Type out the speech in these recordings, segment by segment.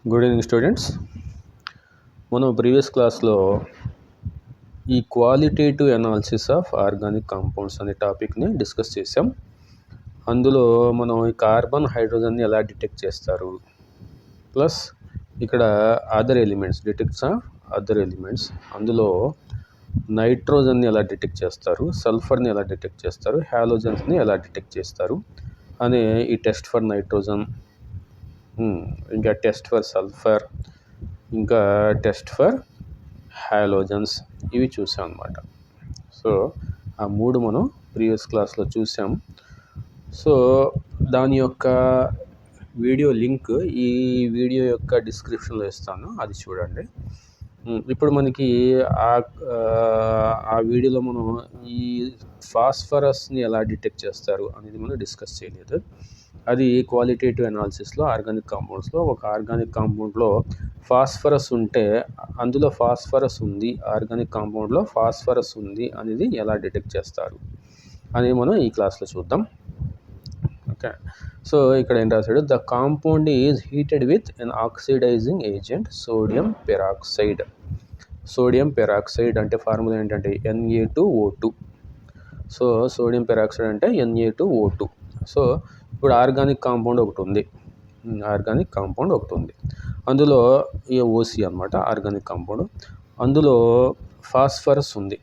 Good evening students. మనం previous క్లాస్లో ఈ qualitative analysis of organic compounds అనే టాపిక్ని డిస్కస్ చేసాం. అందులో మనం ఈ కార్బన్ హైడ్రోజన్ని ఎలా డిటెక్ట్ చేస్తారు, ప్లస్ ఇక్కడ other elements, detects of other elements, అందులో నైట్రోజన్ని ఎలా డిటెక్ట్ చేస్తారు, సల్ఫర్ని ఎలా డిటెక్ట్ చేస్తారు, హాలోజన్స్ని ఎలా డిటెక్ట్ చేస్తారు అనే ఈ టెస్ట్ ఫర్ నైట్రోజన్, ఇంకా టెస్ట్ ఫర్ సల్ఫర్, ఇంకా టెస్ట్ ఫర్ హాలోజన్స్, ఇవి చూసాం అన్నమాట. సో ఆ మూడు మనం ప్రీవియస్ క్లాస్లో చూసాం. సో దాని యొక్క వీడియో లింక్ ఈ వీడియో యొక్క డిస్క్రిప్షన్లో ఇస్తాను, అది చూడండి. ఇప్పుడు మనకి ఆ వీడియోలో మనం ఈ ఫాస్ఫరస్ని ఎలా డిటెక్ట్ చేస్తారు అనేది మనం డిస్కస్ చేయలేదు. అది క్వాలిటేటివ్ అనాలిసిస్లో ఆర్గానిక్ కాంపౌండ్స్లో ఒక ఆర్గానిక్ కాంపౌండ్లో ఫాస్ఫరస్ ఉంటే అందులో ఫాస్ఫరస్ ఉంది, ఆర్గానిక్ కాంపౌండ్లో ఫాస్ఫరస్ ఉంది అనేది ఎలా డిటెక్ట్ చేస్తారు అనేది మనం ఈ క్లాస్లో చూద్దాం. ఓకే, సో ఇక్కడ ఏం రాశాడు, the compound is heated with an oxidizing agent sodium peroxide. Sodium peroxide అంటే ఫార్ములా ఏంటంటే Na2O2. సో సోడియం పెరాక్సైడ్ అంటే Na2O2. సో ఇప్పుడు ఆర్గానిక్ కాంపౌండ్ ఒకటి ఉంది, అందులో ఈ ఓసి అనమాట ఆర్గానిక్ కాంపౌండ్. అందులో ఫాస్ఫరస్ ఉంది,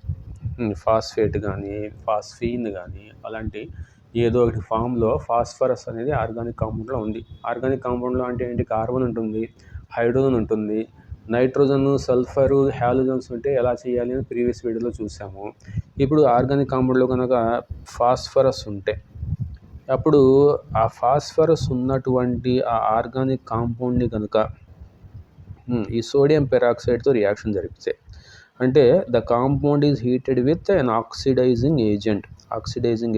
ఫాస్ఫేట్ కానీ ఫాస్ఫీన్ కానీ అలాంటి ఏదో ఒకటి ఫామ్లో ఫాస్ఫరస్ అనేది ఆర్గానిక్ కాంపౌండ్లో ఉంది. ఆర్గానిక్ కాంపౌండ్లో అంటే ఏంటి, కార్బన్ ఉంటుంది, హైడ్రోజన్ ఉంటుంది, నైట్రోజన్, సల్ఫరు, హాలోజన్స్ ఉంటే ఎలా చేయాలి అని ప్రీవియస్ వీడియోలో చూసాము. ఇప్పుడు ఆర్గానిక్ కాంపౌండ్లో కనుక ఫాస్ఫరస్ ఉంటే అప్పుడు ఆ ఫాస్ఫరస్ ఉన్నటువంటి ఆ ఆర్గానిక్ కాంపౌండ్ని కనుక ఈ సోడియం పెరాక్సైడ్తో రియాక్షన్ జరిపితే, అంటే the compound is heated with an oxidizing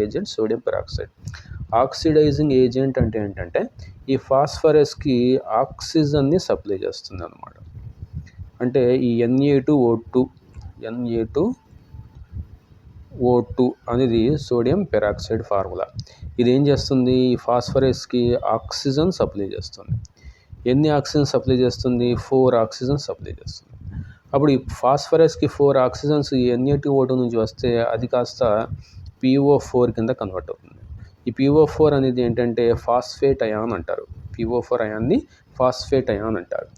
agent sodium peroxide. Oxidizing agent అంటే ఏంటంటే ఈ ఫాస్ఫరస్కి ఆక్సిజన్ని సప్లై చేస్తుంది అన్నమాట. అంటే ఈ Na2O2 అనేది సోడియం పెరాక్సైడ్ ఫార్ములా. ఇది ఏం చేస్తుంది, ఈ ఫాస్ఫరస్కి ఆక్సిజన్ సప్లై చేస్తుంది. ఎన్ని ఆక్సిజన్ సప్లై చేస్తుంది, 4 ఆక్సిజన్ సప్లై చేస్తుంది. అప్పుడు ఈ ఫాస్ఫరస్కి 4 ఆక్సిజన్స్ Na2O2 నుంచి వస్తే అది కాస్త PO4 కింద కన్వర్ట్ అవుతుంది. ఈ PO4 అనేది ఏంటంటే ఫాస్ఫేట్ అయాన్ అంటారు. PO4 అయాన్ని ఫాస్ఫేట్ అయాన్ అంటారు.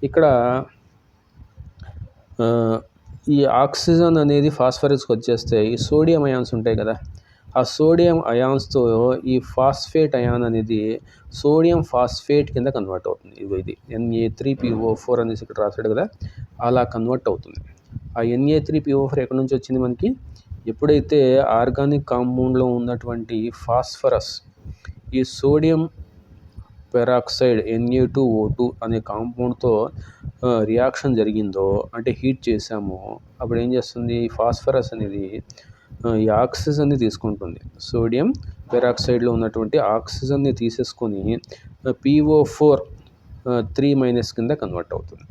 ఇక్కడ ఈ ఆక్సిజన్ అనేది ఫాస్ఫరస్కి వచ్చేస్తే ఈ సోడియం అయాన్స్ ఉంటాయి కదా, ఆ సోడియం అయాన్స్తో ఈ ఫాస్ఫేట్ అయాన్ అనేది సోడియం ఫాస్ఫేట్ కింద కన్వర్ట్ అవుతుంది. ఇది Na3PO4 అనేసి ఇక్కడ రాశాడు కదా, అలా కన్వర్ట్ అవుతుంది. ఆ Na3PO4 ఎక్కడి నుంచి వచ్చింది మనకి, ఎప్పుడైతే ఆర్గానిక్ కాంపౌండ్లో ఉన్నటువంటి ఫాస్ఫరస్ ఈ సోడియం పెరాక్సైడ్ Na2O2 అనే కాంపౌండ్తో రియాక్షన్ జరిగిందో, అంటే హీట్ చేసామో, అప్పుడు ఏం చేస్తుంది, ఫాస్ఫరస్ అనేది ఈ ఆక్సిజన్ని తీసుకుంటుంది. సోడియం పెరాక్సైడ్లో ఉన్నటువంటి ఆక్సిజన్ని తీసేసుకొని PO4 3- కింద కన్వర్ట్ అవుతుంది.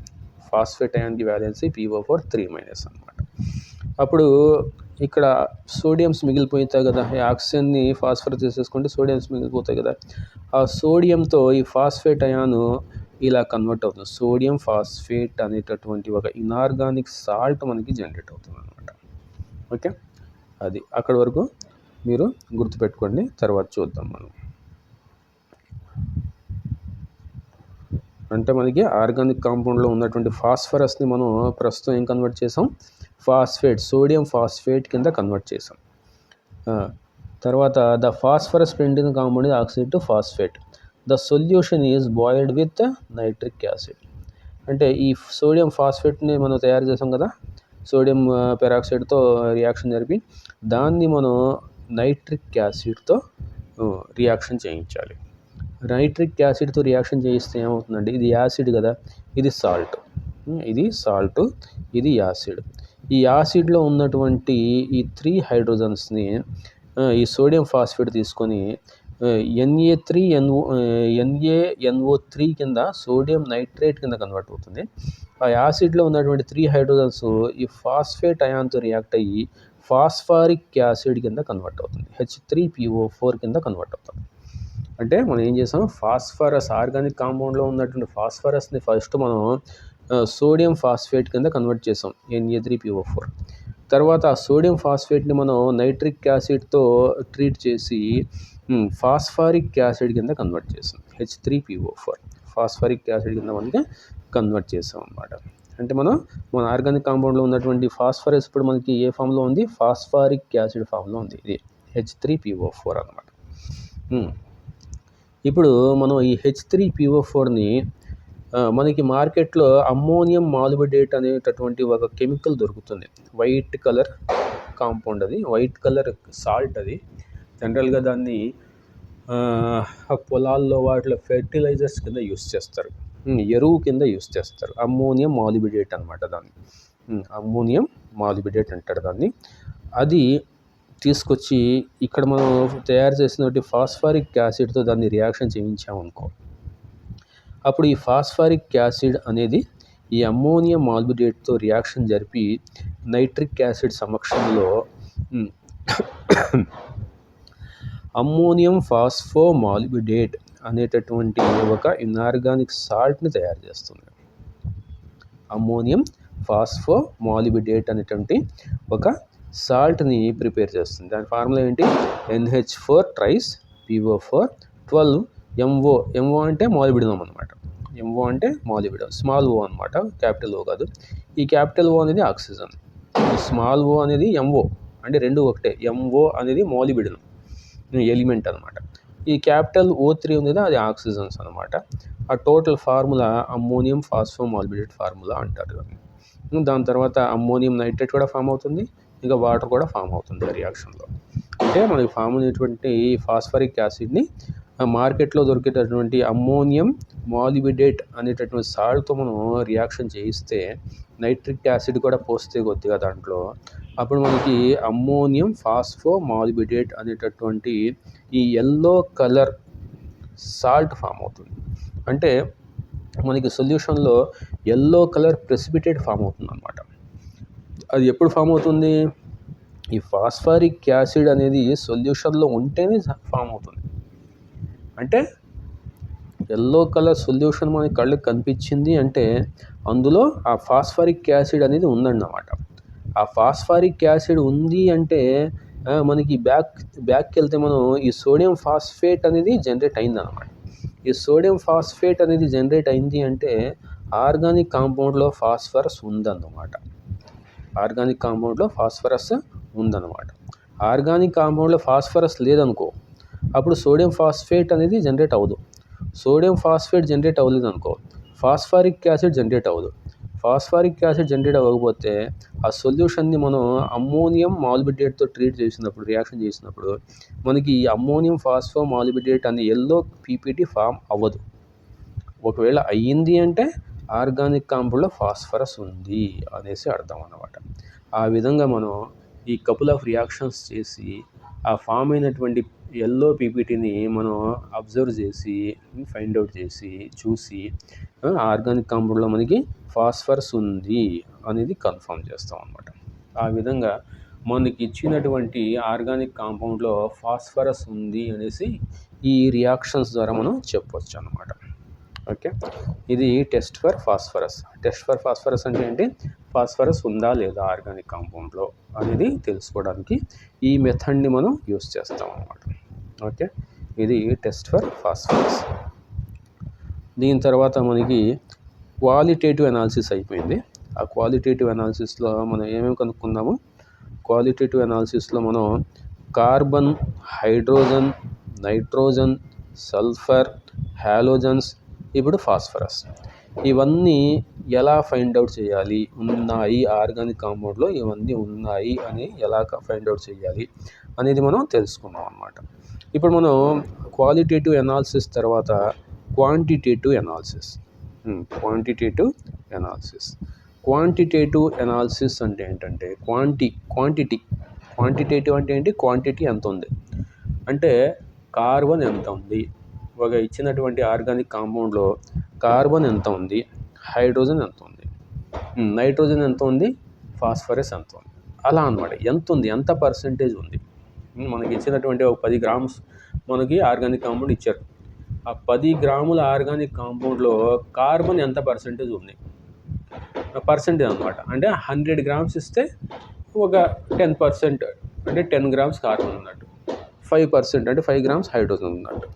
ఫాస్ఫేట్ అయాన్కి వ్యాలెన్సీ PO4 3- అనమాట. అప్పుడు ఇక్కడ సోడియంస్ మిగిలిపోతాయి కదా, ఈ ఆక్సిజన్ని ఫాస్ఫరస్ తీసేసుకుంటే సోడియంస్ మిగిలిపోతాయి కదా, ఆ సోడియంతో ఈ ఫాస్ఫేట్ అయాను ఇలా కన్వర్ట్ అవుతుంది. సోడియం ఫాస్ఫేట్ అనేటటువంటి ఒక ఇనార్గానిక్ సాల్ట్ మనకి జనరేట్ అవుతుంది అనమాట. ఓకే, అది అక్కడి వరకు మీరు గుర్తుపెట్టుకోండి, తర్వాత చూద్దాం మనం. అంటే మనకి ఆర్గానిక్ కాంపౌండ్లో ఉన్నటువంటి ఫాస్ఫరస్ని మనం ప్రస్తుతం ఏం కన్వర్ట్ చేసాం, ఫాస్ఫేట్, సోడియం ఫాస్ఫేట్ కింద కన్వర్ట్ చేసాం. తర్వాత the phosphorus printing compound is oxidized to phosphate. The solution is boiled with nitric acid. అంటే ఈ సోడియం ఫాస్ఫేట్ని మనం తయారు చేసాం కదా, సోడియం పెరాక్సైడ్తో రియాక్షన్ జరిపి దాన్ని మనం నైట్రిక్ యాసిడ్తో రియాక్షన్ చేయించాలి. నైట్రిక్ యాసిడ్తో రియాక్షన్ చేయిస్తే ఏమవుతుందంటే, ఇది యాసిడ్ కదా, ఇది సాల్ట్, ఇది యాసిడ్. ఈ యాసిడ్లో ఉన్నటువంటి ఈ 3 హైడ్రోజన్స్ని ఈ సోడియం ఫాస్ఫేట్ తీసుకొని NaNO3 కింద సోడియం నైట్రేట్ కింద కన్వర్ట్ అవుతుంది. ఆ యాసిడ్లో ఉన్నటువంటి 3 హైడ్రోజన్స్ ఈ ఫాస్ఫేట్ అయాన్తో రియాక్ట్ అయ్యి ఫాస్ఫారిక్ యాసిడ్ కింద కన్వర్ట్ అవుతుంది, H3PO4 కింద కన్వర్ట్ అవుతుంది. అంటే మనం ఏం చేసాం, ఫాస్ఫరస్ ఆర్గానిక్ కాంపౌండ్లో ఉన్నటువంటి ఫాస్ఫరస్ని ఫస్ట్ మనం సోడియం ఫాస్ఫేట్ కింద కన్వర్ట్ చేసాం, Na3PO4. తర్వాత ఆ సోడియం ఫాస్ఫేట్ని మనం నైట్రిక్ యాసిడ్తో ట్రీట్ చేసి ఫాస్ఫారిక్ యాసిడ్ కింద కన్వర్ట్ చేసాం, H3PO4. ఫాస్ఫారిక్ యాసిడ్ కింద మనకి కన్వర్ట్ చేసాం అన్నమాట. అంటే మన ఆర్గానిక్ కాంపౌండ్లో ఉన్నటువంటి ఫాస్ఫరస్ ఇప్పుడు మనకి ఏ ఫామ్లో ఉంది, ఫాస్ఫారిక్ యాసిడ్ ఫామ్లో ఉంది. ఇది H3PO4 అన్నమాట. ఇప్పుడు మనం ఈ H3PO4ని మనకి మార్కెట్లో అమ్మోనియం మాలిబిడేట్ అనేటటువంటి ఒక కెమికల్ దొరుకుతుంది. వైట్ కలర్ కాంపౌండ్, అది వైట్ కలర్ సాల్ట్. అది జనరల్గా దాన్ని పొలాల్లో వాటిలో ఫెర్టిలైజర్స్ కింద యూస్ చేస్తారు, ఎరువు కింద యూస్ చేస్తారు. అమ్మోనియం మాలిబిడేట్ అనమాట దాన్ని, అమ్మోనియం మాలిబిడేట్ అంటారు దాన్ని. అది తీసుకొచ్చి ఇక్కడ మనం తయారు చేసినటువంటి ఫాస్ఫారిక్ యాసిడ్తో దాన్ని రియాక్షన్ చేయించామనుకో, అప్పుడు ఈ ఫాస్ఫారిక్ యాసిడ్ అనేది ఈ అమ్మోనియం మాలిబిడేట్తో రియాక్షన్ జరిపి నైట్రిక్ యాసిడ్ సమక్షంలో అమ్మోనియం ఫాస్ఫోమాలిబిడేట్ అనేటటువంటి ఒక ఇనార్గానిక్ సాల్ట్ని తయారు చేస్తుంది. అమ్మోనియం ఫాస్ఫోమాలిబిడేట్ అనేటువంటి ఒక సాల్ట్ని ప్రిపేర్ చేస్తుంది. దాని ఫార్ములా ఏంటి, NH4 tries PO4 12 MO. MO అంటే మాలిబిడినం అనమాట. MO అంటే మాలిబిడినం, స్మాల్ ఓ అనమాట, క్యాపిటల్ ఓ కాదు. ఈ క్యాపిటల్ ఓ అనేది ఆక్సిజన్, స్మాల్ ఓ అనేది MO, అంటే రెండు ఒకటే. MO అనేది మాలిబిడినం ఎలిమెంట్ అనమాట. ఈ క్యాపిటల్ O3 ఉంది కదా, అది ఆక్సిజన్స్ అనమాట. ఆ టోటల్ ఫార్ములా అమ్మోనియం ఫాస్ఫోమాలిబిడేట్ ఫార్ములా అంటారు. దాని తర్వాత అమ్మోనియం నైట్రేట్ కూడా ఫామ్ అవుతుంది, ఇంకా వాటర్ కూడా ఫామ్ అవుతుంది ఆ రియాక్షన్లో. అంటే మనకి ఫామ్ అయినటువంటి ఫాస్ఫరిక్ యాసిడ్ని మార్కెట్లో దొరికేటటువంటి అమ్మోనియం మాలిబిడేట్ అనేటటువంటి సాల్ట్తో మనం రియాక్షన్ చేయిస్తే, నైట్రిక్ యాసిడ్ కూడా పోస్తే కొద్దిగా దాంట్లో, అప్పుడు మనకి అమ్మోనియం ఫాస్ఫోమాలిబిడేట్ అనేటటువంటి ఈ ఎల్లో కలర్ సాల్ట్ ఫామ్ అవుతుంది. అంటే మనకి సొల్యూషన్లో ఎల్లో కలర్ ప్రెసిపిటేట్ ఫామ్ అవుతుంది అన్నమాట. అది ఎప్పుడు ఫామ్ అవుతుంది, ఈ ఫాస్ఫారిక్ యాసిడ్ అనేది సొల్యూషన్లో ఉంటేనే ఫామ్ అవుతుంది. అంటే ఎల్లో కలర్ సొల్యూషన్ మనకి కళ్ళకి కనిపించింది అంటే అందులో ఆ ఫాస్ఫారిక్ యాసిడ్ అనేది ఉందన్నమాట. ఆ ఫాస్ఫారిక్ యాసిడ్ ఉంది అంటే మనకి బ్యాక్కి వెళ్తే మనం ఈ సోడియం ఫాస్ఫేట్ అనేది జనరేట్ అయిందన్నమాట. ఈ సోడియం ఫాస్ఫేట్ అనేది జనరేట్ అయింది అంటే ఆర్గానిక్ కాంపౌండ్లో ఫాస్ఫరస్ ఉందన్నమాట. ఆర్గానిక్ కాంపౌండ్లో ఫాస్ఫరస్ ఉందన్నమాట. ఆర్గానిక్ కాంపౌండ్లో ఫాస్ఫరస్ లేదనుకో, అప్పుడు సోడియం ఫాస్ఫేట్ అనేది జనరేట్ అవ్వదు. సోడియం ఫాస్ఫేట్ జనరేట్ అవ్వలేదు అనుకో, ఫాస్ఫారిక్ యాసిడ్ జనరేట్ అవ్వదు. ఫాస్ఫారిక్ యాసిడ్ జనరేట్ అవ్వకపోతే ఆ సొల్యూషన్ని మనం అమ్మోనియం మాలిబిడేట్తో ట్రీట్ చేసినప్పుడు, రియాక్షన్ చేసినప్పుడు మనకి ఈ అమ్మోనియం ఫాస్ఫోమాలిబిడేట్ అనే ఎల్లో పీపీటీ ఫామ్ అవ్వదు. ఒకవేళ అయ్యింది అంటే ఆర్గానిక్ కాంపౌండ్లో ఫాస్ఫరస్ ఉంది అనేసి అర్థం అన్నమాట. ఆ విధంగా మనం ఈ కపుల్ ఆఫ్ రియాక్షన్స్ చేసి ఆ ఫామ్ అయినటువంటి ఎల్లో పీపీటీని మనం అబ్జర్వ్ చేసి, ఫైండ్ అవుట్ చేసి, చూసి ఆర్గానిక్ కాంపౌండ్లో మనకి ఫాస్ఫరస్ ఉంది అనేది కన్ఫర్మ్ చేస్తాం అన్నమాట. ఆ విధంగా మనకి ఇచ్చినటువంటి ఆర్గానిక్ కాంపౌండ్లో ఫాస్ఫరస్ ఉంది అనేసి ఈ రియాక్షన్స్ ద్వారా మనం చెప్పవచ్చు అన్నమాట. ఓకే, ఇది test for phosphorus. Test for phosphorus అంటే ఏంటి, ఫాస్ఫరస్ ఉందా లేదా ఆర్గానిక్ కాంపౌండ్లో అనేది తెలుసుకోవడానికి ఈ మెథడ్ని మనం యూస్ చేస్తాం అన్నమాట. ఓకే, ఇది టెస్ట్ ఫర్ ఫాస్ఫరస్. దీని తర్వాత మనకి క్వాలిటేటివ్ అనాలిసిస్ అయిపోయింది. ఆ క్వాలిటేటివ్ అనాలిసిస్లో మనం ఏమేమి కనుక్కున్నాము, క్వాలిటేటివ్ అనాలిసిస్లో మనం carbon, hydrogen, nitrogen, sulphur, halogens, ఇప్పుడు ఫాస్ఫరస్, ఇవన్నీ ఎలా ఫైండ్ అవుట్ చేయాలి, ఉన్నాయి ఆర్గానిక్ కాంపౌండ్లో ఇవన్నీ ఉన్నాయి అని ఎలా ఫైండ్ అవుట్ చేయాలి అనేది మనం తెలుసుకున్నాం అన్నమాట. ఇప్పుడు మనం క్వాలిటేటివ్ అనాలిసిస్ తర్వాత క్వాంటిటేటివ్ అనాలిసిస్. క్వాంటిటేటివ్ అనాలిసిస్ అంటే ఏంటంటే క్వాంటిటేటివ్ అంటే ఏంటి, క్వాంటిటీ ఎంత ఉంది అంటే కార్బన్ ఎంత ఉంది, ఒక ఇచ్చినటువంటి ఆర్గానిక్ కాంపౌండ్లో కార్బన్ ఎంత ఉంది, హైడ్రోజన్ ఎంత ఉంది, నైట్రోజన్ ఎంత ఉంది, ఫాస్ఫరస్ ఎంత ఉంది, అలా అన్నమాట. ఎంత ఉంది, ఎంత పర్సెంటేజ్ ఉంది. మనకి ఇచ్చినటువంటి ఒక 10 grams మనకి ఆర్గానిక్ కాంపౌండ్ ఇచ్చారు. ఆ 10 గ్రాముల ఆర్గానిక్ కాంపౌండ్లో కార్బన్ ఎంత పర్సెంటేజ్ ఉంది, పర్సెంటేజ్ అనమాట. అంటే 100 గ్రామ్స్ ఇస్తే ఒక 10%, అంటే 10 గ్రామ్స్ కార్బన్ ఉన్నట్టు, 5% అంటే 5 గ్రామ్స్ హైడ్రోజన్ ఉన్నట్టు,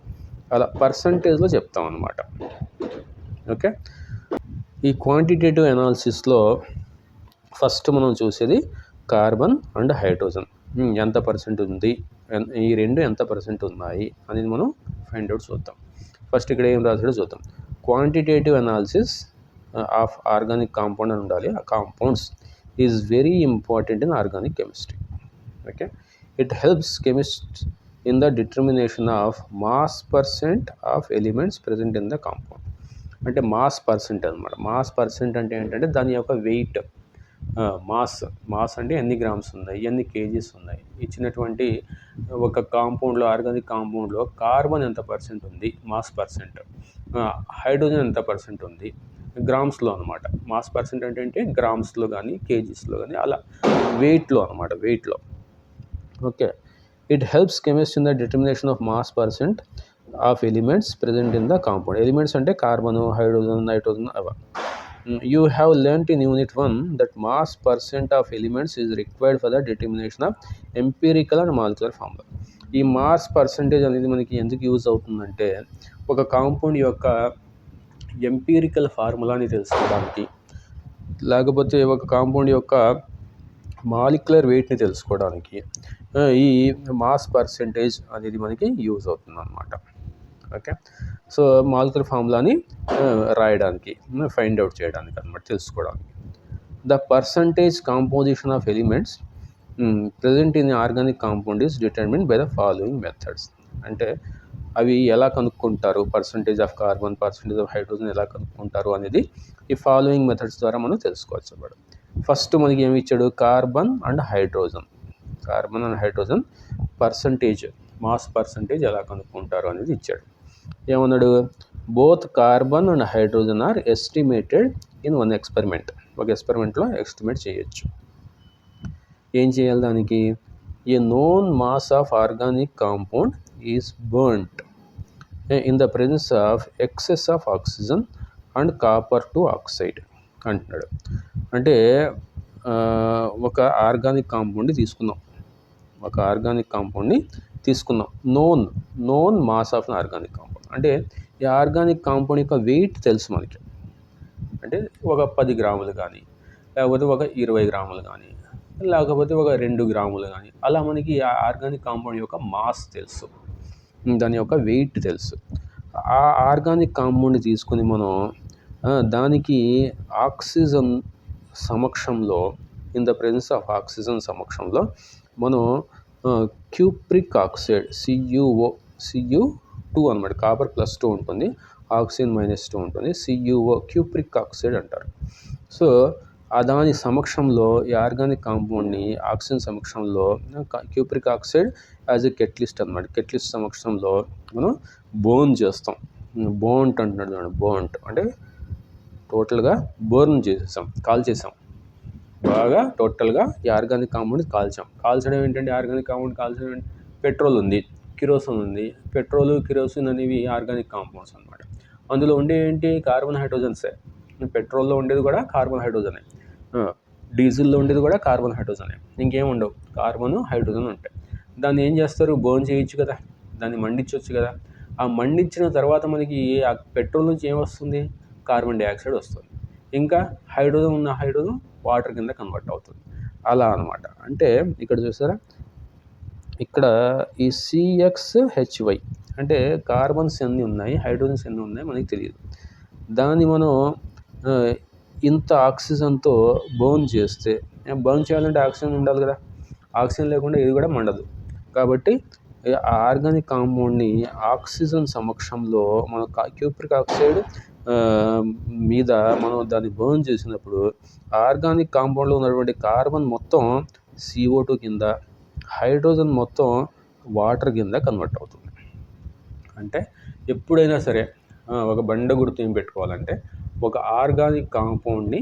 అలా పర్సంటేజ్లో చెప్తాం అనమాట. ఓకే, ఈ క్వాంటిటేటివ్ అనాలిసిస్లో ఫస్ట్ మనం చూసేది కార్బన్ అండ్ హైడ్రోజన్ ఎంత పర్సెంట్ ఉంది, ఈ రెండు ఎంత పర్సెంట్ ఉన్నాయి అనేది మనం ఫైండ్ అవుట్ చూద్దాం. ఫస్ట్ ఇక్కడ ఏం రాసాడో చూద్దాం. Quantitative analysis of organic compound అని ఉండాలి. ఆ compounds is very important in organic chemistry. Okay, it helps chemist in the determination of mass percent of elements present in the compound. అంటే mass percent అనమాట. Mass percent అంటే ఏంటంటే దాని యొక్క wait, mass అంటే ఎన్ని గ్రామ్స్ ఉన్నాయి, ఎన్ని కేజీస్ ఉన్నాయి. ఇచ్చినటువంటి ఒక కాంపౌండ్లో, ఆర్గానిక్ కాంపౌండ్లో కార్బన్ ఎంత పర్సెంట్ ఉంది, మాస్ పర్సెంట్, హైడ్రోజన్ ఎంత పర్సెంట్ ఉంది, గ్రామ్స్లో అనమాట. మాస్ పర్సెంట్ అంటే ఏంటి, గ్రామ్స్లో కానీ కేజీస్లో కానీ, అలా వెయిట్లో అనమాట, వెయిట్లో. Okay, it helps chemist in the determination of mass percent of elements present in the compound. Elements అంటే కార్బన్, హైడ్రోజన్, నైట్రోజన్ అవ. You have learnt in Unit 1 that mass percent of elements is required for the determination of empirical and molecular formula. ఈ mass percentage అనేది మనకి ఎందుకు use అవుతుందంటే, ఒక compound యొక్క empirical ఫార్ములాని తెలుసుకోవడానికి, లేకపోతే ఒక కాంపౌండ్ యొక్క మాలిక్యులర్ వెయిట్ని తెలుసుకోవడానికి ఈ మాస్ పర్సంటేజ్ అనేది మనకి యూజ్ అవుతుంది అన్నమాట. ఓకే, సో మాలిక్యులర్ ఫార్ములాని రాయడానికి, ఫైండ్ అవుట్ చేయడానికి అన్నమాట, తెలుసుకోవడానికి. The percentage composition of elements present in organic compound is determined by the following methods. అంటే అవి ఎలా కనుక్కుంటారు, percentage of carbon, percentage of hydrogen ఎలా కనుక్కుంటారు అనేది ఈ ఫాలోయింగ్ మెథడ్స్ ద్వారా మనం తెలుసుకోవచ్చు అన్నమాట. ఫస్ట్ మనకి ఏమి ఇచ్చాడు, carbon and hydrogen percentage, mass percentage ఎలా కనుక్కుంటారు అనేది ఇచ్చాడు. ఏమన్నాడు, both carbon and hydrogen are estimated in one experiment. ఒక ఎక్స్పెరిమెంట్లో ఎస్టిమేట్ చేయొచ్చు. ఏం చేయాలి దానికి, a known mass of organic compound is burnt in the presence of excess of oxygen and copper two oxide అంటున్నాడు. అంటే ఒక ఆర్గానిక్ కాంపౌండ్ని తీసుకుందాం, known mass of organic compound. అంటే ఈ ఆర్గానిక్ కాంపౌండ్ యొక్క వెయిట్ తెలుసు మనకి, అంటే ఒక 10 గ్రాములు కానీ, లేకపోతే ఒక 20 గ్రాములు కానీ, లేకపోతే ఒక 2 గ్రాములు కానీ, అలా మనకి ఆ ఆర్గానిక్ కాంపౌండ్ యొక్క మాస్ తెలుసు, దాని యొక్క వెయిట్ తెలుసు. ఆ ఆర్గానిక్ కాంపౌండ్ తీసుకుని మనం దానికి ఆక్సిజన్ సమక్షంలో, in the presence of oxygen సమక్షంలో మనం క్యూప్రిక్ ఆక్సైడ్, Cu2 అనమాట, కాపర్ +2 ఉంటుంది, ఆక్సిజన్ -2 ఉంటుంది, CuO క్యూప్రిక్ ఆక్సైడ్ అంటారు. సో దాని సమక్షంలో ఈ ఆర్గానిక్ కాంపౌండ్ని ఆక్సిజన్ సమక్షంలో cupric oxide as a catalyst అనమాట, కెటలిస్ట్ సమక్షంలో మనం బర్న్ చేస్తాం. బర్న్ట్ అంటున్నాడు చూడండి, బర్న్ట్ అంటే టోటల్గా బర్న్ చేసేసాం, కాల్చేసాం, బాగా టోటల్గా ఈ ఆర్గానిక్ కాంపౌండ్ కాల్చడం ఏంటంటే, ఆర్గానిక్ కాంపౌండ్ కాల్చడం అంటే పెట్రోల్ ఉంది, కిరోసిన్ ఉంది. పెట్రోల్, కిరోసిన్ అనేవి ఆర్గానిక్ కాంపౌండ్స్ అనమాట. అందులో ఉండే ఏంటి, కార్బన్ హైడ్రోజన్సే. పెట్రోల్లో ఉండేది కూడా కార్బన్ హైడ్రోజనే, డీజిల్లో ఉండేది కూడా కార్బన్ హైడ్రోజనే, ఇంకేం ఉండవు, కార్బన్ హైడ్రోజన్ ఉంటాయి. దాన్ని ఏం చేస్తారు, బర్న్ చేయొచ్చు కదా, దాన్ని మండించవచ్చు కదా. ఆ మండించిన తర్వాత మనకి ఆ పెట్రోల్ నుంచి ఏమొస్తుంది, కార్బన్ డైఆక్సైడ్ వస్తుంది. ఇంకా హైడ్రోజన్ వాటర్ కింద కన్వర్ట్ అవుతుంది, అలా అనమాట. అంటే ఇక్కడ చూసారా, ఇక్కడ ఈ CXHY అంటే కార్బన్స్ ఎన్ని ఉన్నాయి, హైడ్రోజన్స్ ఎన్ని ఉన్నాయి మనకి తెలియదు. దాన్ని మనం ఇంత ఆక్సిజన్తో బర్న్ చేస్తే, బర్న్ చేయాలంటే ఆక్సిజన్ ఉండాలి కదా, ఆక్సిజన్ లేకుండా ఇది కూడా మండదు. కాబట్టి ఆ ఆర్గానిక్ కాంపౌండ్ని ఆక్సిజన్ సమక్షంలో మన క్యూప్రిక్ ఆక్సైడ్ మీద మనం దాన్ని బర్న్ చేసినప్పుడు ఆర్గానిక్ కాంపౌండ్లో ఉన్నటువంటి కార్బన్ మొత్తం CO2 కింద, హైడ్రోజన్ మొత్తం వాటర్ కింద కన్వర్ట్ అవుతుంది. అంటే ఎప్పుడైనా సరే ఒక బండ గుర్తు ఏం పెట్టుకోవాలంటే, ఒక ఆర్గానిక్ కాంపౌండ్ని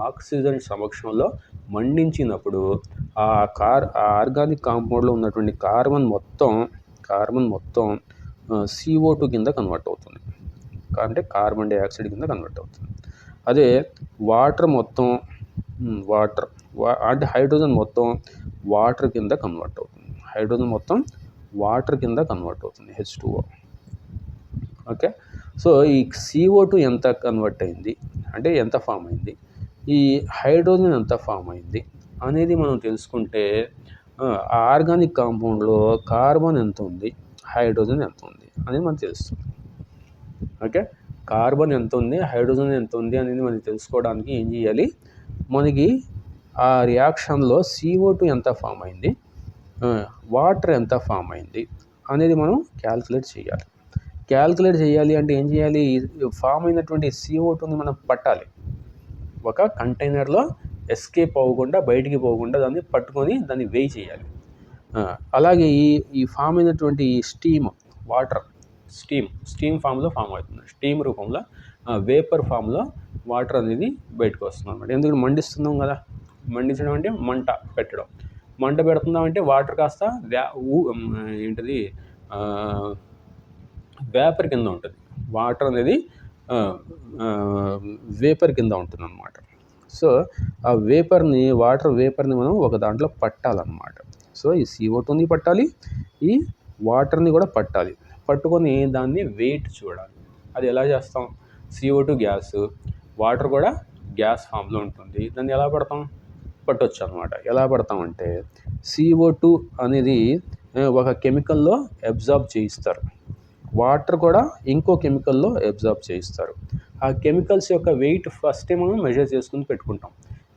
ఆక్సిజన్ సమక్షంలో మండించినప్పుడు ఆ ఆర్గానిక్ కాంపౌండ్లో ఉన్నటువంటి కార్బన్ మొత్తం కార్బన్ మొత్తం CO2 కింద కన్వర్ట్ అవుతుంది, అంటే కార్బన్ డైఆక్సైడ్ కింద కన్వర్ట్ అవుతుంది. అదే వాటర్ మొత్తం అంటే హైడ్రోజన్ మొత్తం వాటర్ కింద కన్వర్ట్ అవుతుంది. హైడ్రోజన్ మొత్తం వాటర్ కింద కన్వర్ట్ అవుతుంది, H2O. ఓకే, సో ఈ CO2 ఎంత కన్వర్ట్ అయింది అంటే ఎంత ఫామ్ అయింది, ఈ హైడ్రోజన్ ఎంత ఫామ్ అయింది అనేది మనం తెలుసుకుంటే ఆ ఆర్గానిక్ కాంపౌండ్లో కార్బన్ ఎంత ఉంది, హైడ్రోజన్ ఎంత ఉంది అనేది మనకు తెలుస్తుంది. ఓకే, కార్బన్ ఎంత ఉంది, హైడ్రోజన్ ఎంత ఉంది అనేది మనకి తెలుసుకోవడానికి ఏం చేయాలి, మనకి ఆ రియాక్షన్లో CO2 ఎంత ఫామ్ అయింది, వాటర్ ఎంత ఫామ్ అయింది అనేది మనం క్యాల్కులేట్ చేయాలి. క్యాల్కులేట్ చేయాలి అంటే ఏం చేయాలి, ఫామ్ అయినటువంటి CO2ని మనం పట్టాలి. ఒక కంటైనర్లో ఎస్కేప్ అవ్వకుండా, బయటికి పోకుండా దాన్ని పట్టుకొని దాన్ని వేయి చేయాలి. అలాగే ఈ ఫామ్ అయినటువంటి స్టీమ్, వాటర్ స్టీమ్ ఫామ్లో ఫామ్ అవుతుంది. స్టీమ్ రూపంలో, వేపర్ ఫామ్లో వాటర్ అనేది బయటకు వస్తుంది అన్నమాట. ఎందుకంటే మండిస్తున్నాం కదా, మండించడం అంటే మంట పెట్టడం. మంట పెడుతున్నామంటే వాటర్ కాస్త ఏంటిది వేపర్ కింద ఉంటుంది. వాటర్ అనేది వేపర్ కింద ఉంటుంది అన్నమాట. సో ఆ వాటర్ వేపర్ని మనం ఒక దాంట్లో పట్టాలన్నమాట. సో ఈ CO2ని పట్టాలి, ఈ వాటర్ని కూడా పట్టాలి. పట్టుకొని దాన్ని వెయిట్ చూడాలి. అది ఎలా చేస్తాం, CO2 గ్యాస్, వాటర్ కూడా గ్యాస్ ఫామ్లో ఉంటుంది. దాన్ని ఎలా పట్టొచ్చు అనమాట. ఎలా పడతామంటే CO2 అనేది ఒక కెమికల్లో అబ్జార్బ్ చేయిస్తారు, వాటర్ కూడా ఇంకో కెమికల్లో అబ్జార్బ్ చేయిస్తారు. ఆ కెమికల్స్ యొక్క వెయిట్ ఫస్టే మనం మెజర్ చేసుకుని పెట్టుకుంటాం.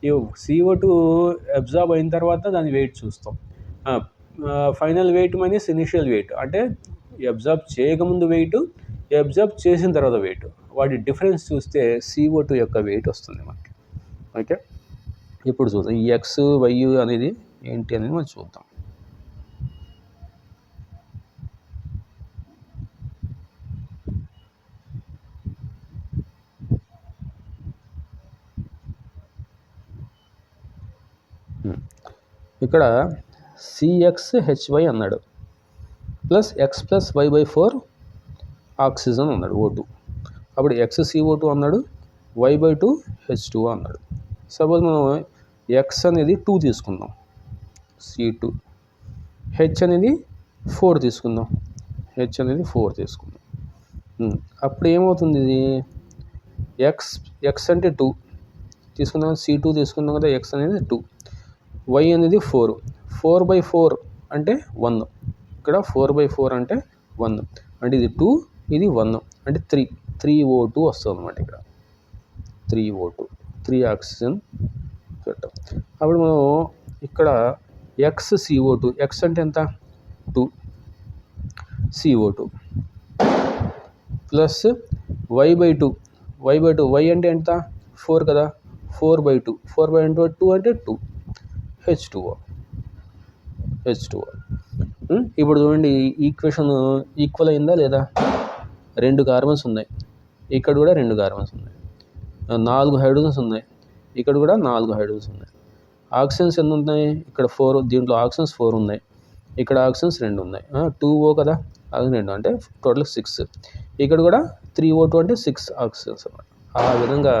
ఈ CO2 అబ్జార్బ్ అయిన తర్వాత దాని వెయిట్ చూస్తాం. Final weight minus initial weight, అంటే అబ్జార్బ్ చేయకముందు వెయిట్, అబ్జార్బ్ చేసిన తర్వాత వెయిట్, వాటి డిఫరెన్స్ చూస్తే CO2 యొక్క వెయిట్ వస్తుంది మనకి. ఓకే, ఇప్పుడు చూద్దాం ఈ X, Y అనేది ఏంటి అనేది మనం చూద్దాం. ఇక్కడ CXHY అన్నాడు, ప్లస్ X+Y/4 ఆక్సిజన్ అన్నాడు, O2. అప్పుడు XCO2 అన్నాడు, Y/2 H2O అన్నాడు. సపోజ్ మనం X అనేది 2 తీసుకుందాం, C2, H అనేది 4 తీసుకుందాం, అప్పుడు ఏమవుతుంది, ఇది X అంటే 2 తీసుకుందాం, C2 తీసుకుందాం కదా, X అనేది 2, Y అనేది 4, 4/4 అంటే 1, ఇక్కడ 4/4 అంటే 1, అంటే ఇది 2, ఇది 1, అంటే 3O2 వస్తుంది అన్నమాట. ఇక్కడ 3O2, 3 ఆక్సిజన్ పెట్టాం. అప్పుడు మనం ఇక్కడ XCO2, X అంటే ఎంత 2, CO2 ప్లస్ Y/2, Y అంటే ఎంత 4 కదా, 4/2, 4/2 అంటే 2, H2O. ఇప్పుడు చూడండి, ఈక్వేషన్ ఈక్వల్ అయిందా లేదా, 2 కార్బన్స్ ఉన్నాయి, ఇక్కడ కూడా 2 కార్బన్స్ ఉన్నాయి, 4 హైడ్రోజన్స్ ఉన్నాయి, ఇక్కడ కూడా 4 హైడ్రోజన్స్ ఉన్నాయి. ఆక్సిజన్స్ ఎన్ని ఉన్నాయి, ఇక్కడ 4, దీంట్లో ఆక్సిజన్స్ 4 ఉన్నాయి, ఇక్కడ ఆక్సిజన్స్ 2 ఉన్నాయి, 2O కదా, అది 2 అంటే టోటల్ 6. ఇక్కడ కూడా 3O2 అంటే 6 ఆక్సిజన్స్ అన్నమాట. ఆ విధంగా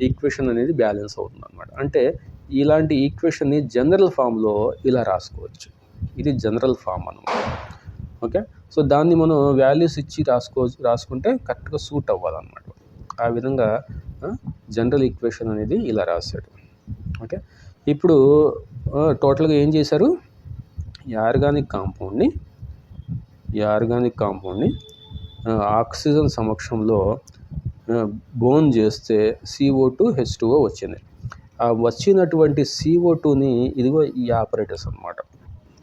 ఈక్వేషన్ అనేది బ్యాలెన్స్ అవుతుంది అన్నమాట. అంటే ఇలాంటి ఈక్వేషన్ని జనరల్ ఫామ్లో ఇలా రాసుకోవచ్చు. ఇది జనరల్ ఫామ్ అన్నమాట. ఓకే, సో దాన్ని మనం వాల్యూస్ ఇచ్చి రాసుకుంటే కరెక్ట్గా సూట్ అవ్వాలన్నమాట. ఆ విధంగా జనరల్ ఈక్వేషన్ అనేది ఇలా రాశాడు. ఓకే, ఇప్పుడు టోటల్గా ఏం చేశారు, ఈ ఆర్గానిక్ కాంపౌండ్ని ఆక్సిజన్ సమక్షంలో బోన్ చేస్తే CO2 H2O వచ్చింది. ఆ వచ్చినటువంటి CO2ని ఇదిగో ఈ ఆపరేటర్స్ అన్నమాట.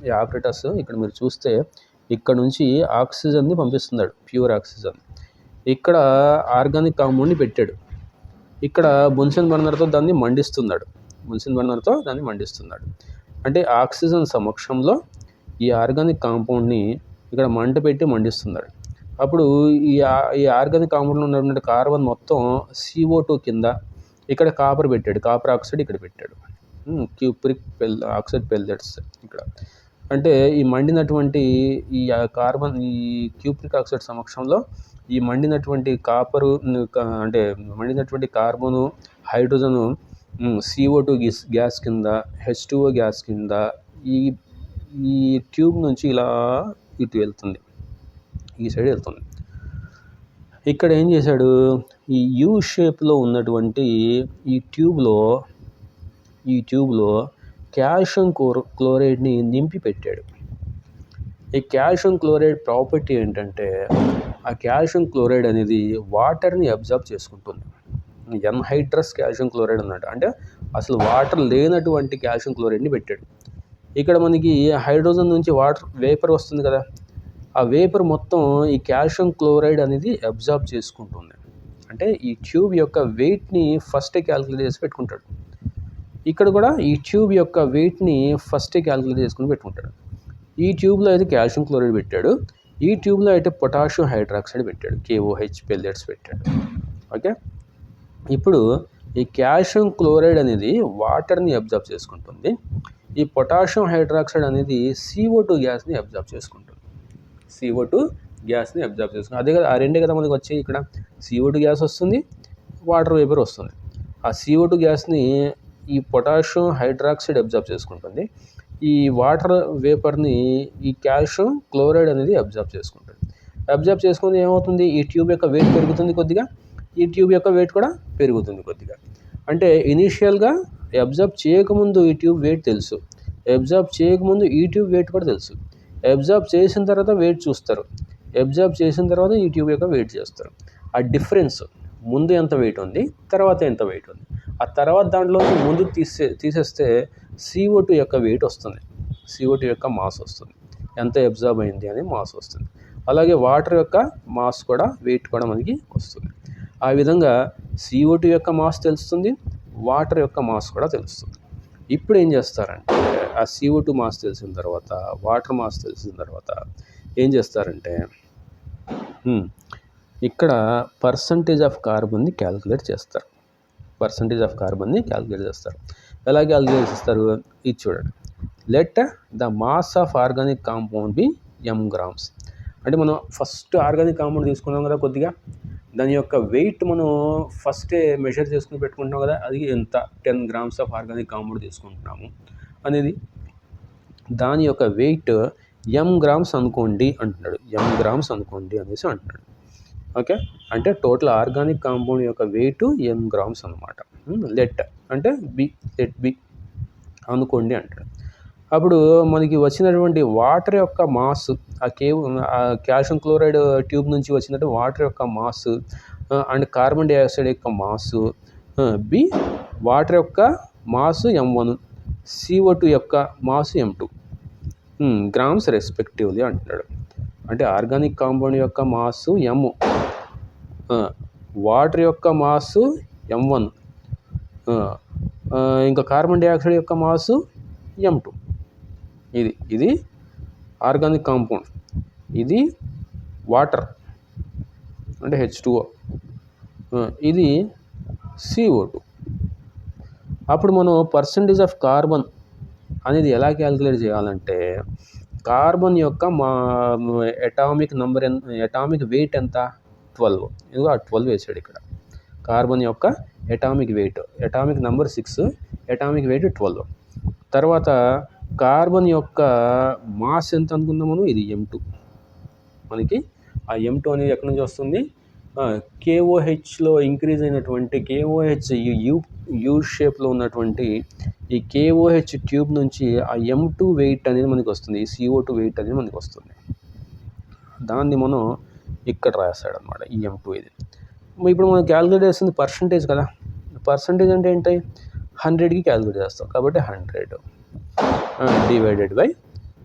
ఈ ఆపరేటర్స్ ఇక్కడ మీరు చూస్తే ఇక్కడ నుంచి ఆక్సిజన్ని పంపిస్తున్నాడు, ప్యూర్ ఆక్సిజన్. ఇక్కడ ఆర్గానిక్ కాంపౌండ్ని పెట్టాడు, ఇక్కడ బున్సెన్ బర్నర్తో దాన్ని మండిస్తున్నాడు, అంటే ఆక్సిజన్ సమక్షంలో ఈ ఆర్గానిక్ కాంపౌండ్ని ఇక్కడ మంట పెట్టి మండిస్తున్నాడు. అప్పుడు ఈ ఆర్గానిక్ కాంపౌండ్లో ఉన్నటువంటి కార్బన్ మొత్తం CO2 కింద, ఇక్కడ కాపర్ ఆక్సైడ్ ఇక్కడ పెట్టాడు, క్యూప్రిక్ ఆక్సైడ్ పెల్లెట్స్ ఇక్కడ. అంటే ఈ మండినటువంటి ఈ క్యూప్రిక్ ఆక్సైడ్ సమక్షంలో ఈ మండినటువంటి అంటే మండినటువంటి కార్బను, హైడ్రోజను CO2 గ్యాస్ కింద, H2O గ్యాస్ కింద ఈ ఈ ట్యూబ్ నుంచి ఇలా ఇటు వెళ్తుంది, ఈ సైడ్ వెళ్తుంది. ఇక్కడ ఏం చేశాడు, ఈ యూ షేప్లో ఉన్నటువంటి ఈ ట్యూబ్లో కాల్షియం క్లోరైడ్ని నింపి పెట్టాడు. ఈ కాల్షియం క్లోరైడ్ ప్రాపర్టీ ఏంటంటే, ఆ కాల్షియం క్లోరైడ్ అనేది వాటర్ని అబ్జర్వ్ చేసుకుంటుంది. ఎన్హైడ్రస్ కాల్షియం క్లోరైడ్ అన్నట్టు, అంటే అసలు వాటర్ లేనటువంటి కాల్షియం క్లోరైడ్ని పెట్టాడు. ఇక్కడ మనకి హైడ్రోజన్ నుంచి వాటర్ వేపర్ వస్తుంది కదా, ఆ వేపర్ మొత్తం ఈ కాల్షియం క్లోరైడ్ అనేది అబ్జర్వ్ చేసుకుంటుంది. అంటే ఈ ట్యూబ్ యొక్క వెయిట్ని ఫస్టే క్యాలిక్యులేట్ చేసి పెట్టుకుంటాడు. ఇక్కడ కూడా ఈ ట్యూబ్ యొక్క వెయిట్ని ఫస్టే క్యాలిక్యులేట్ చేసుకుని పెట్టుకుంటాడు. ఈ ట్యూబ్లో అయితే కాల్షియం క్లోరైడ్ పెట్టాడు, ఈ ట్యూబ్లో అయితే పొటాషియం హైడ్రాక్సైడ్ పెట్టాడు, KOH పెల్లెట్స్ పెట్టాడు. ఓకే, ఇప్పుడు ఈ కాల్షియం క్లోరైడ్ అనేది వాటర్ని అబ్జర్వ్ చేసుకుంటుంది, ఈ పొటాషియం హైడ్రాక్సైడ్ అనేది CO2 గ్యాస్ని అబ్జర్వ్ చేసుకుంటుంది. అదే కదా, ఆ రెండే కదా మనకి వచ్చాయి. ఇక్కడ CO2 గ్యాస్ వస్తుంది, వాటర్ వేపర్ వస్తుంది. ఆ CO2 గ్యాస్ని ఈ పొటాషియం హైడ్రాక్సైడ్ అబ్జర్వ్ చేసుకుంటుంది, ఈ వాటర్ వేపర్ని ఈ కాల్షియం క్లోరైడ్ అనేది అబ్జర్వ్ చేసుకుంటుంది. అబ్జర్వ్ చేసుకుని ఏమవుతుంది, ఈ ట్యూబ్ యొక్క వెయిట్ పెరుగుతుంది కొద్దిగా, ఈ ట్యూబ్ యొక్క వెయిట్ కూడా పెరుగుతుంది కొద్దిగా. అంటే ఇనీషియల్గా అబ్జర్వ్ చేయకముందు ఈ ట్యూబ్ వెయిట్ తెలుసు, అబ్జర్వ్ చేయకముందు ఈ ట్యూబ్ వెయిట్ కూడా తెలుసు. అబ్జర్వ్ చేసిన తర్వాత వెయిట్ చూస్తారు, అబ్జర్వ్ చేసిన తర్వాత ఈ ట్యూబ్ యొక్క వెయిట్ చేస్తారు. ఆ డిఫరెన్స్, ముందు ఎంత వెయిట్ ఉంది, తర్వాత ఎంత వెయిట్ ఉంది, ఆ తర్వాత దాంట్లో ముందు తీసేస్తే CO2 యొక్క వెయిట్ వస్తుంది, CO2 యొక్క మాస్ వస్తుంది, ఎంత అబ్జర్వ్ అయింది అని మాస్ వస్తుంది. అలాగే వాటర్ యొక్క మాస్ కూడా, వెయిట్ కూడా మనకి వస్తుంది. ఆ విధంగా CO2 యొక్క మాస్ తెలుస్తుంది, వాటర్ యొక్క మాస్ కూడా తెలుస్తుంది. ఇప్పుడు ఏం చేస్తారంటే, ఆ CO2 మాస్ తెలిసిన తర్వాత, వాటర్ మాస్ తెలిసిన తర్వాత ఏం చేస్తారంటే, ఇక్కడ పర్సంటేజ్ ఆఫ్ కార్బన్ని క్యాలిక్యులేట్ చేస్తారు. ఎలా క్యాలిక్యులేట్ చేస్తారు, ఇది చూడండి. Let the mass of organic compound be m grams. అంటే మనం ఫస్ట్ ఆర్గానిక్ కాంపౌండ్ తీసుకున్నాం కదా కొద్దిగా, దాని యొక్క వెయిట్ మనం ఫస్టే మెజర్ చేసుకుని పెట్టుకుంటున్నాం కదా, అది ఎంత 10 గ్రామ్స్ ఆఫ్ ఆర్గానిక్ కాంపౌండ్ తీసుకుంటున్నాము అనేది, దాని యొక్క వెయిట్ m గ్రామ్స్ అనుకోండి అంటున్నాడు, m గ్రామ్స్ అనుకోండి అనేసి అంటున్నాడు. ఓకే, అంటే టోటల్ ఆర్గానిక్ కాంపౌండ్ యొక్క వెయిట్ m గ్రామ్స్ అనమాట. లెట్ అంటే లెట్ బి అనుకోండి అంటాడు. అప్పుడు మనకి వచ్చినటువంటి వాటర్ యొక్క మాస్, ఆ కాల్షియం క్లోరైడ్ ట్యూబ్ నుంచి వచ్చినట్టు వాటర్ యొక్క మాస్ అండ్ కార్బన్ డైఆక్సైడ్ యొక్క మాస్, బి వాటర్ యొక్క మాస్ M1, CO2 యొక్క మాస్ M2 గ్రామ్స్ రెస్పెక్టివ్లీ అంటున్నాడు. అంటే ఆర్గానిక్ కాంపౌండ్ యొక్క మాస్ M, వాటర్ యొక్క మాస్ M1, ఇంకా కార్బన్ డైఆక్సైడ్ యొక్క మాస్ M2. ఇది ఆర్గానిక్ కాంపౌండ్, ఇది వాటర్ అంటే H2O, ఇది CO2. అప్పుడు మనం పర్సంటేజ్ ఆఫ్ కార్బన్ అనేది ఎలా క్యాలిక్యులేట్ చేయాలంటే, కార్బన్ యొక్క అటామిక్ వెయిట్ ఎంత, 12. ఇదిగో ఆ 12 వేసాడు ఇక్కడ. కార్బన్ యొక్క atomic weight, atomic number 6, atomic weight 12. తర్వాత కార్బన్ యొక్క మాస్ ఎంత అనుకుందాం మనం, ఇది M2. మనకి ఆ M2 అనేది ఎక్కడి నుంచి వస్తుంది, KOHలో ఇంక్రీజ్ అయినటువంటి KOH యూ షేప్లో ఉన్నటువంటి ఈ KOH ట్యూబ్ నుంచి ఆ M2 వెయిట్ అనేది మనకి వస్తుంది, ఈ CO2 వెయిట్ అనేది మనకి వస్తుంది. దాన్ని మనం ఇక్కడ రాస్తాడు అనమాట, ఈ M2 ఇది. ఇప్పుడు మనం క్యాలిక్యులేట్ చేస్తుంది పర్సంటేజ్ కదా, పర్సంటేజ్ అంటే ఏంటి, 100కి క్యాలిక్యులేట్ చేస్తాం కాబట్టి 100 డివైడెడ్ బై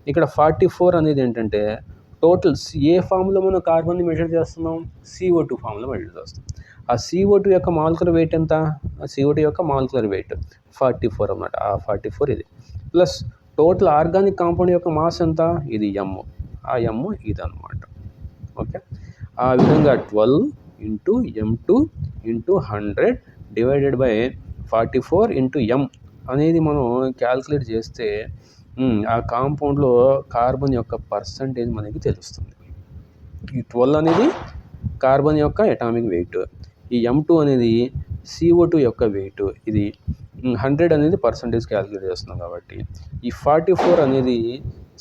ఇక్కడ 44 అనేది ఏంటంటే టోటల్ ఏ ఫామ్లో మనం కార్బన్ని మెజర్ చేస్తున్నాం, CO2 ఫామ్లో మెజర్ చేస్తాం. ఆ CO2 యొక్క మాలిక్యులర్ వెయిట్ ఎంత, CO2 యొక్క మాలిక్యులర్ వెయిట్ 44 అన్నమాట. ఆ 44 ఇది ప్లస్ టోటల్ ఆర్గానిక్ కాంపౌండ్ యొక్క మాస్ ఎంత, ఇది M, ఆ M ఇది అన్నమాట. ఓకే, ఆ విధంగా 12 into M2 into 100 divided by 44 into M అనేది మనం క్యాల్కులేట్ చేస్తే ఆ కాంపౌండ్లో కార్బన్ యొక్క పర్సంటేజ్ మనకి తెలుస్తుంది. ఈ 12 అనేది కార్బన్ యొక్క అటామిక్ వెయిట్, ఈ M2 అనేది CO2 యొక్క వెయిట్, ఇది 100 అనేది పర్సంటేజ్ క్యాలిక్యులేట్ చేస్తున్నాం కాబట్టి, ఈ 44 అనేది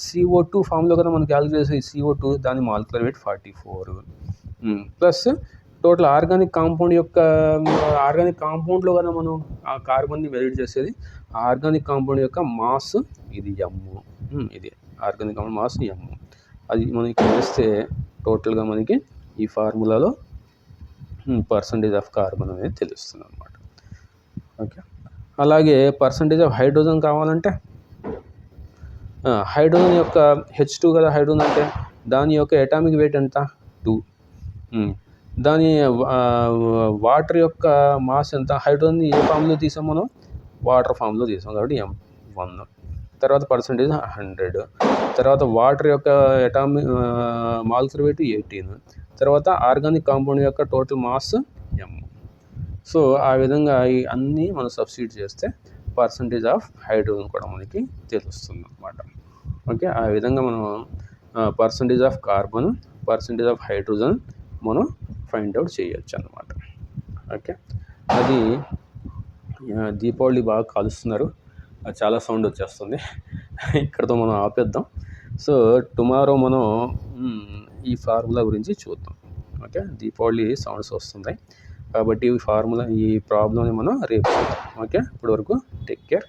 CO2 ఫామ్లో కదా మనం క్యాలిక్యులేట్ చేసే ఈ CO2 దాని molecular weight 44 plus total organic కాంపౌండ్లో కదా మనం ఆ కార్బన్ని వెయిట్ చేసేది, ఆ ఆర్గానిక్ కాంపౌండ్ యొక్క మాస్ ఇది M, ఇది ఆర్గానిక్ కాంపౌండ్ మాస్ M. అది మనం ఇక్కడ వేస్తే టోటల్గా మనకి ఈ ఫార్ములాలో పర్సంటేజ్ ఆఫ్ కార్బన్ అనేది తెలుస్తుంది అన్నమాట. ఓకే, అలాగే పర్సంటేజ్ ఆఫ్ హైడ్రోజన్ కావాలంటే హైడ్రోజన్ యొక్క H2 కదా హైడ్రోజన్ అంటే, దాని యొక్క అటామిక్ వెయిట్ ఎంత 2. దాని వాటర్ యొక్క మాస్ ఎంత, హైడ్రోజన్ ఏ ఫామ్లో తీసాం మనం, వాటర్ ఫామ్లో తీసాం కాబట్టి M1. తర్వాత పర్సంటేజ్ 100, తర్వాత వాటర్ యొక్క అటామిక్ మాలిక్యులర్ వెయిట్ 18, తర్వాత ఆర్గానిక్ కాంపౌండ్ యొక్క టోటల్ మాస్ M. సో ఆ విధంగా ఈ అన్నీ మనం సబ్స్టిట్యూట్ చేస్తే పర్సంటేజ్ ఆఫ్ హైడ్రోజన్ కూడా మనకి తెలుస్తుంది అన్నమాట. ఓకే, ఆ విధంగా మనం percentage of carbon, percentage of hydrogen మనం ఫైండ్ అవుట్ చేయొచ్చు అన్నమాట. ఓకే, అది దీపావళి బాగా కాలుస్తున్నారు, అది చాలా సౌండ్ వచ్చేస్తుంది, ఇక్కడతో మనం ఆపేద్దాం. సో టుమారో మనం ఈ ఫార్ములా గురించి చూద్దాం. ఓకే, దీపావళి సౌండ్స్ వస్తున్నాయి కాబట్టి ఈ ప్రాబ్లమ్ని మనం రేపు చూద్దాం. ఓకే, ఇప్పటివరకు టేక్ కేర్.